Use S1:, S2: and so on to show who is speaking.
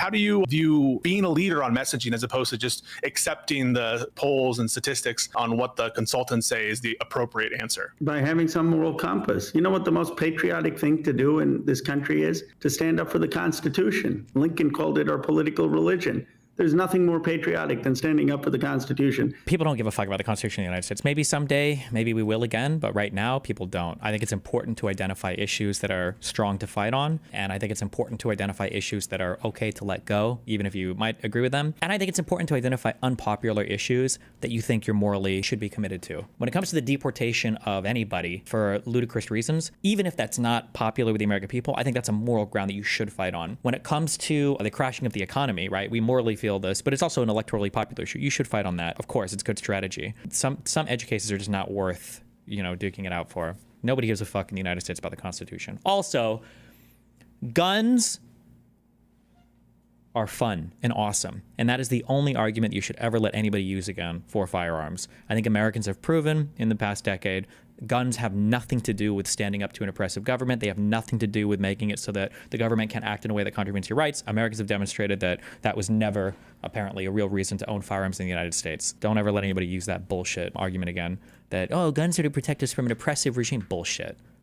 S1: How do you view being a leader on messaging as opposed to just accepting the polls and statistics on what the consultants say is the appropriate answer?
S2: By having some moral compass. You know what the most patriotic thing to do in this country is? To stand up for the Constitution. Lincoln called it our political religion. There's nothing more patriotic than standing up for the Constitution.
S3: People don't give a fuck about the Constitution of the United States. Maybe someday, maybe we will again, but right now people don't. I think it's important to identify issues that are strong to fight on, and I think it's important to identify issues that are okay to let go, even if you might agree with them. And I think it's important to identify unpopular issues that you think you're morally should be committed to. When it comes to the deportation of anybody for ludicrous reasons, even if that's not popular with the American people, I think that's a moral ground that you should fight on. When it comes to the crashing of the economy, right, we morally feel this, but it's also an electorally popular issue. You should fight on that. Of course, it's good strategy. Some edge cases are just not worth, duking it out for. Nobody gives a fuck in the United States about the Constitution. Also, guns are fun and awesome. And that is the only argument you should ever let anybody use again for firearms. I think Americans have proven in the past decade, guns have nothing to do with standing up to an oppressive government. They have nothing to do with making it so that the government can act in a way that contravenes your rights. Americans have demonstrated that that was never, apparently, a real reason to own firearms in the United States. Don't ever let anybody use that bullshit argument again that, oh, guns are to protect us from an oppressive regime. Bullshit.